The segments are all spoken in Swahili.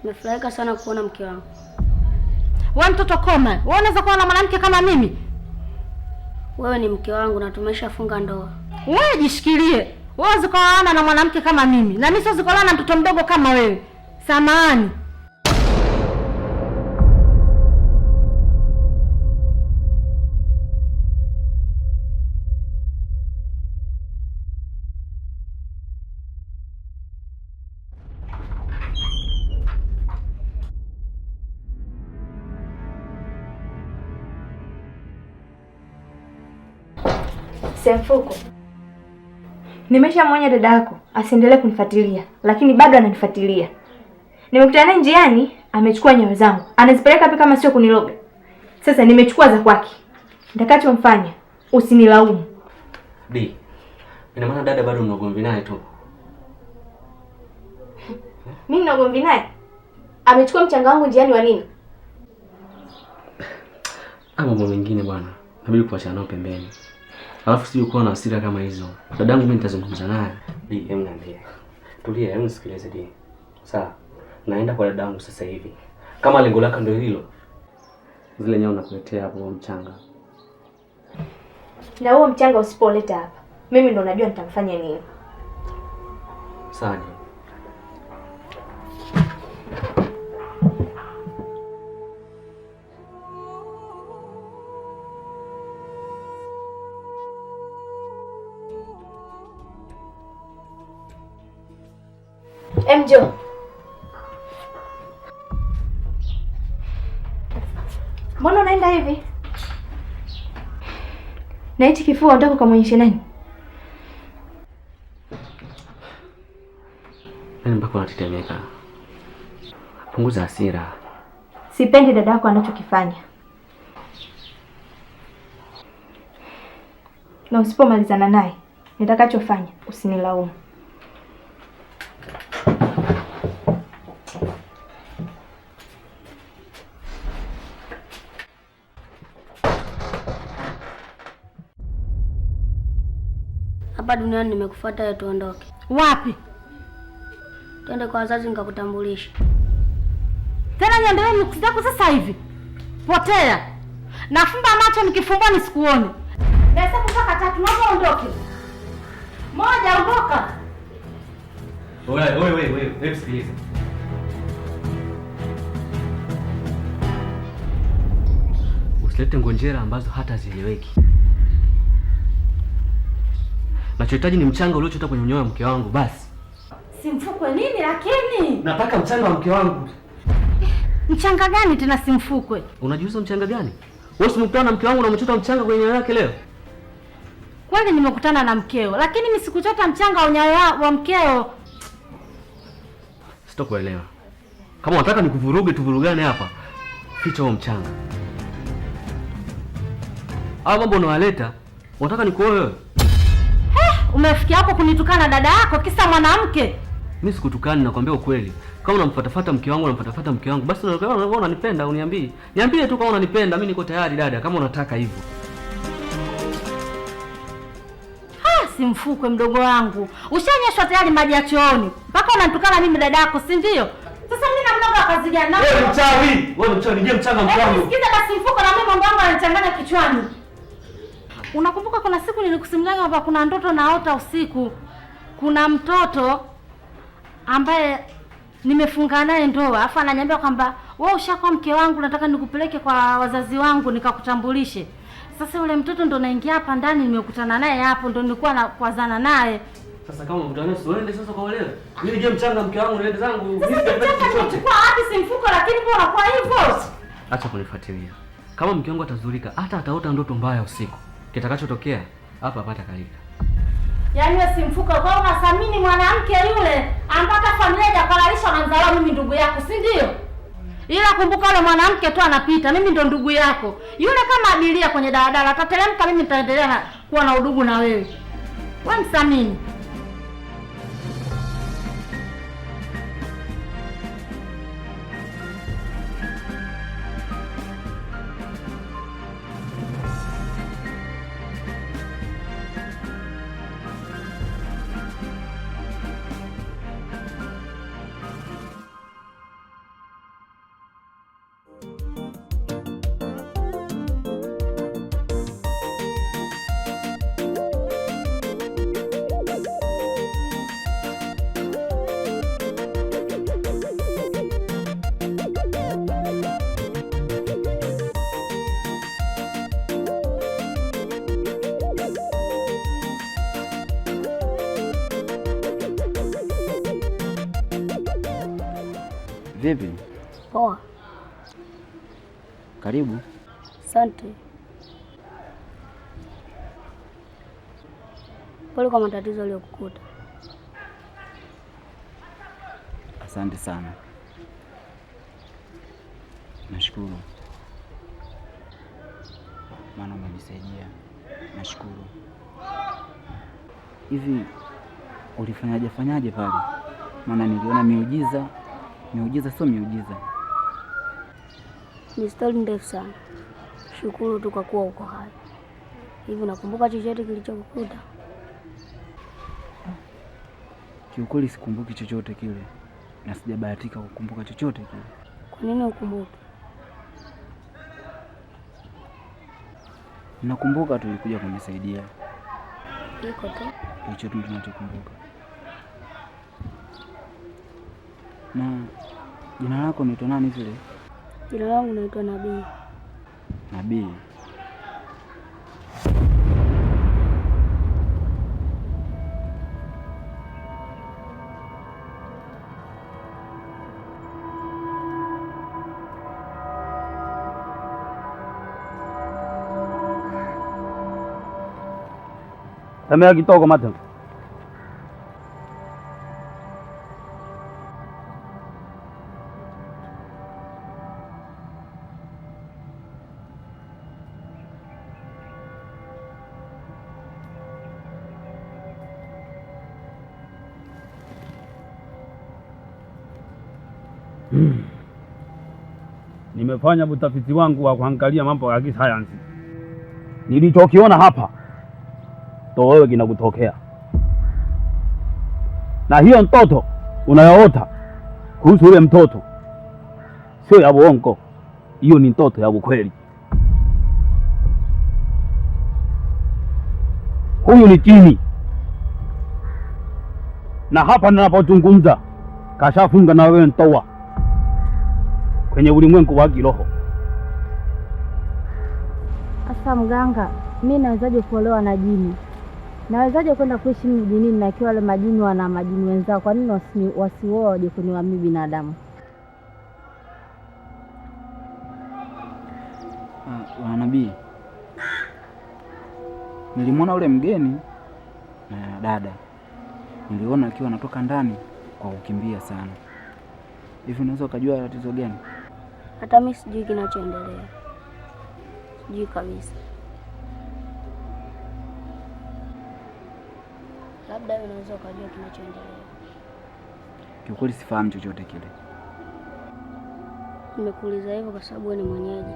Nimefurahika sana kuona mke wangu. Wewe mtoto koma. Wewe unaweza kuwa na mwanamke kama mimi? Wewe ni mke wangu na tumeshafunga ndoa. Wewe jishikilie. Wewe unaweza kuwa na mwanamke kama mimi. Na mimi siwezi kuwa na mtoto mdogo kama wewe. Samahani. Semfuko. Nimeshamwonya dada yako asiendelee kunifuatilia, lakini bado ananifuatilia. Nimekutana naye njiani, amechukua nyayo zangu. Anazipeleka wapi kama sio kuniloga? Sasa nimechukua za kwake. Nitakachomfanya, usinilaumu. Ina maana dada bado mnagomvi naye tu? Mimi nagomvi naye? Amechukua mchanga wangu njiani wa nini? Mambo mengine bwana. Nabidi kuacha nao pembeni. Alafu sio kuwa na hasira kama hizo. Dadangu mimi nitazungumza naye. Niambie. Tulia, nisikilize Di. Sawa. Naenda kwa dadangu sasa hivi. Kama lengo lako ndio hilo. Zile nyao nakuletea hapo mchanga. Na huo mchanga usipoleta hapa, mimi ndo najua nitamfanya nini. Sawa. Mjo. Mbona unaenda hivi? Na hichi kifua unataka kumwonyesha nani? Nani mpaka unatetemeka? Punguza hasira. Sipendi dada yako anachokifanya. Na usipomalizana naye, nitakachofanya usinilaumu. Hapa duniani nimekufuata ya tuondoke. Wapi? Twende kwa wazazi nikakutambulisha. Tena niendelee nuksi zako sasa hivi. Potea. Nafumba macho nikifumbua nisikuone. Hesabu mpaka 3 naomba ondoke. 1 ondoka. Wewe, sikiliza. Usilete ngonjera ambazo hata zieleweki. Nachohitaji ni mchanga uliochota kwenye unyoya mke wangu basi. Simfukwe nini lakini? Nataka mchanga wa mke wangu. Mchanga gani tena simfukwe? Unajiuza mchanga gani? Wewe usimkutana na mke wangu na umechota mchanga kwenye unyoya wake leo? Kwani nimekutana na mkeo, lakini mimi sikuchota mchanga wa unyoya wa mkeo. Sitokuelewa. Kama unataka nikuvuruge tuvurugane hapa. Ficha huo mchanga. Mambo unawaleta, unataka nikuoe wewe? Umefikia hapo kunitukana dada yako kisa mwanamke? Mimi sikutukani, nakwambia ukweli. Kama unamfuatafuta mke wangu, basi unaona unanipenda, uniambie. Niambie tu kama unanipenda, mimi niko tayari dada, kama unataka hivyo. Simfukwe mdogo wangu. Ushanyeshwa tayari maji ya chooni. Mpaka unanitukana mimi dada yako, si ndio? Sasa mimi na mdogo kazi gani? Wewe ni mchawi. Wewe ni mchawi, nige mchanga mke wangu. Sikiza basi mfuko na mimi mambo yangu yanachanganya kichwani. Unakumbuka kuna siku nilikusimulia kwamba kuna ndoto naota usiku. Kuna mtoto ambaye nimefunga naye ndoa, afa ananiambia kwamba wewe ushakuwa mke wangu, nataka nikupeleke kwa wazazi wangu nikakutambulishe. Sasa yule mtoto ndo naingia hapa ndani, nimekutana naye hapo, ndo nilikuwa nakwazana naye. Sasa kama mkutana naye uende sasa kwa wale. Mimi nije mchanga mke wangu niende zangu. Sasa nimechukua wapi simfuko, lakini mbona unakuwa hivyo? Acha kunifuatilia. Kama mke wangu atazurika, hata ataota ndoto mbaya usiku. Kitakachotokea hapa hapata kalika. Yaani wewe simfuko kwa unathamini mwanamke yule ambaka familia hajakalalisha na mzalao mimi ndugu yako, si ndio? Ila kumbuka yule mwanamke tu anapita, mimi ndo ndugu yako. Yule kama abiria kwenye daladala atatelemka, mimi nitaendelea kuwa na udugu na wewe. Wewe mthamini. Vipi? Poa. Karibu. Asante. Pole kwa matatizo aliyokukuta. Asante sana. Nashukuru. Maana umejisaidia. Nashukuru. Hivi ulifanyaje pale? Maana niliona miujiza sio miujiza. Ni stori ndefu sana. Shukuru tu kwa kuwa uko hai. Hivi unakumbuka chochote kilichokukuta? Kiukweli sikumbuki chochote kile. Na sijabahatika kukumbuka chochote kile. Kwa nini ukumbuke? Nakumbuka tulikuja kunisaidia. Iko tu. Hicho tu tunachokumbuka. Na jina lako unaitwa nani vile? Jina langu naitwa Nabii. Nabii. Tembea kitoko mate. Nimefanya utafiti wangu wa kuangalia mambo ya kisayansi. Nilichokiona hapa to wewe kinakutokea. Na hiyo mtoto unayoota kuhusu yule mtoto sio ya uongo. Hiyo ni mtoto ya ukweli. Huyu ni jini. Na hapa ninapozungumza kashafunga na wewe ndoa kwenye ulimwengu wa kiroho. Asa mganga, mimi nawezaje kuolewa na jini? Nawezaje kwenda kuishi mjini na ikiwa wale majini wana majini wenzao? Kwa nini wasioe waje kuniwa mimi binadamu? Nabii, nilimwona ule mgeni na dada. Niliona akiwa anatoka ndani kwa kukimbia sana. Hivi unaweza ukajua tatizo gani? Hata mimi sijui kinachoendelea. Sijui kabisa. Labda wewe unaweza ukajua kinachoendelea. Kiukweli sifahamu chochote kile. Nimekuuliza hivyo kwa sababu wewe ni mwenyeji.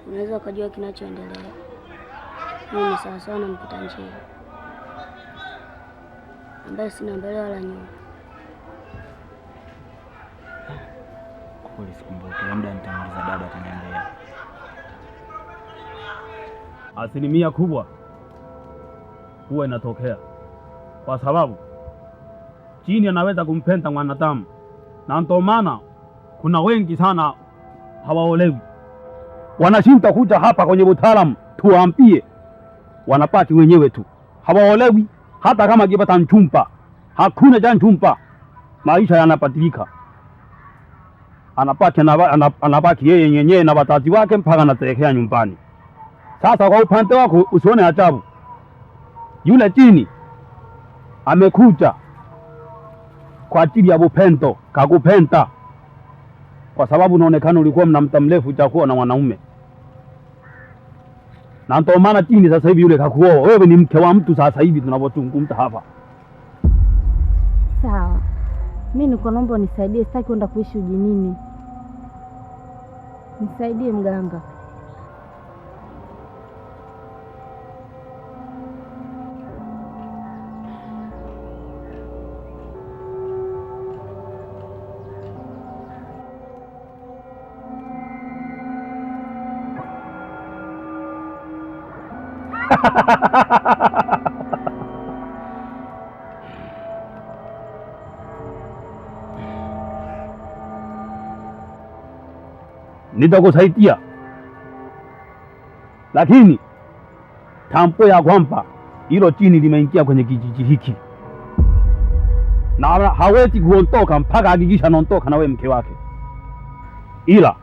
Unaweza ukajua kinachoendelea. Mimi ni sawa sawa na mpita njia ambaye sina mbele wala nyuma. Kwa kweli sikumbuki, labda nitamuuliza dada ataniambia. Asilimia kubwa huwa inatokea kwa sababu jini anaweza kumpenda mwanadamu, na ndio maana kuna wengi sana hawaolewi. Wanashinda kuja hapa kwenye utaalamu tuwaambie, wanapati wenyewe tu, hawaolewi. Hata kama kipata mchumba, hakuna cha mchumba, maisha yanabadilika. Anabaki yeye yenyewe na wazazi wake mpaka anaelekea nyumbani. Sasa kwa upande wako usione ajabu, yule jini amekuja kwa ajili ya upendo, kakupenda kwa sababu unaonekana ulikuwa mna muda mrefu hujakuwa na mwanaume. Na ndio maana jini sasa hivi yule kakuoa. Wewe ni mke wa mtu sasa hivi tunapozungumza hapa. Sawa. Mimi niko naomba unisaidie, sitaki kwenda kuishi ujinini. Nisaidie mganga. Nitakusaidia, lakini tampo ya kwamba hilo jini limeingia kwenye kijiji hiki. na hawezi kuondoka mpaka hakikisha anaondoka na wewe mke wake. Ila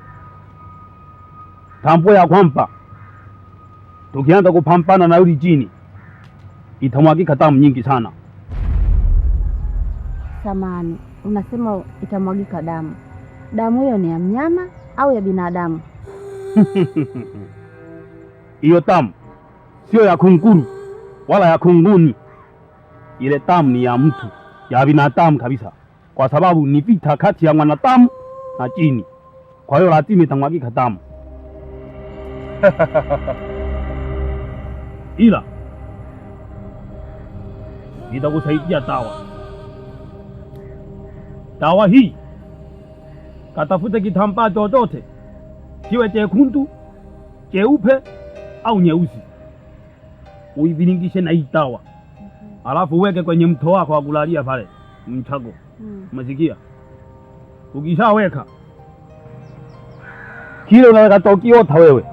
tambua ya kwamba tukianza kupambana na yule jini itamwagika damu nyingi sana. Samani, unasema itamwagika damu. Damu hiyo ni ya mnyama au ya binadamu? Hiyo damu sio ya kunguru wala ya kunguni. Ile damu ni ya mtu, ya binadamu kabisa, kwa sababu ni vita kati ya mwanadamu na jini. Kwa hiyo lazima itamwagika damu. Ila nitakusaidia dawa. Dawa hii katafute kitambaa chochote, kiwe chekundu, cheupe au nyeusi, uiviringishe na hii dawa. Alafu uweke kwenye mto wako wa kulalia pale mchago. Umesikia? Ukishaweka kile unaweka tokiota wewe,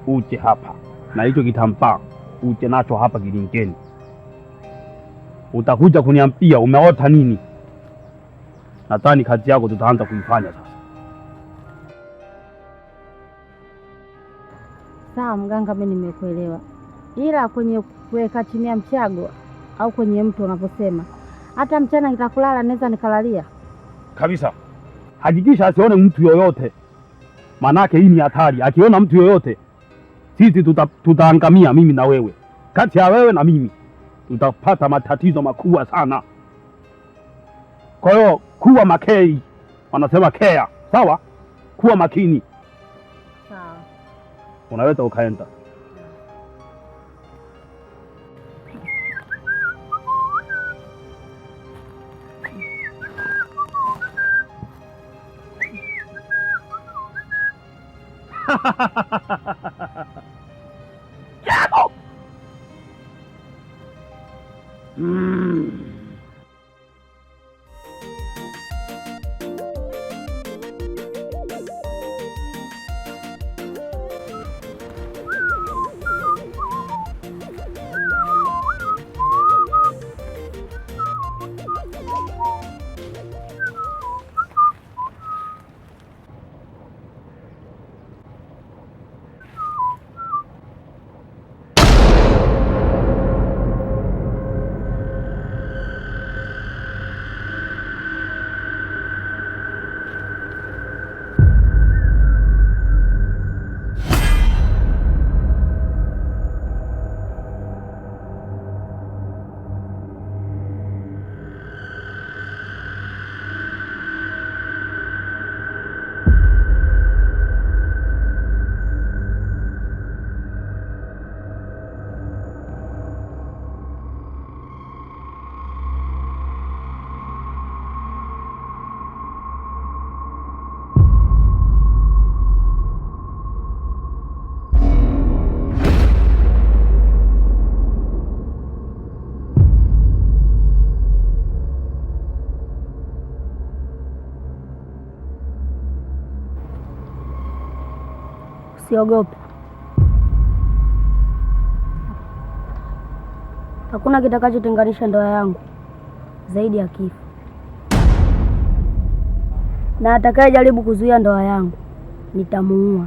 uje hapa na hicho kitambaa, uje nacho hapa kilingeni. Utakuja kuniambia umeota nini. Nadhani kazi yako tutaanza kuifanya sasa. Sawa mganga, mimi nimekuelewa. Ila kwenye kuweka chini ya mchago au kwenye mtu unaposema, hata mchana nitakulala naweza nikalalia kabisa. Hakikisha asione mtu yoyote, manake hii ni hatari. Akiona mtu yoyote, sisi tutaangamia, mimi na wewe. Kati ya wewe na mimi tutapata matatizo makubwa sana. Kwa hiyo kuwa makini, wanasema care, sawa? Kuwa makini. Sawa. Unaweza ukaenda. Usiogope. Hakuna kitakachotenganisha ndoa yangu zaidi ya kifo. Na atakayejaribu kuzuia ndoa yangu nitamuua.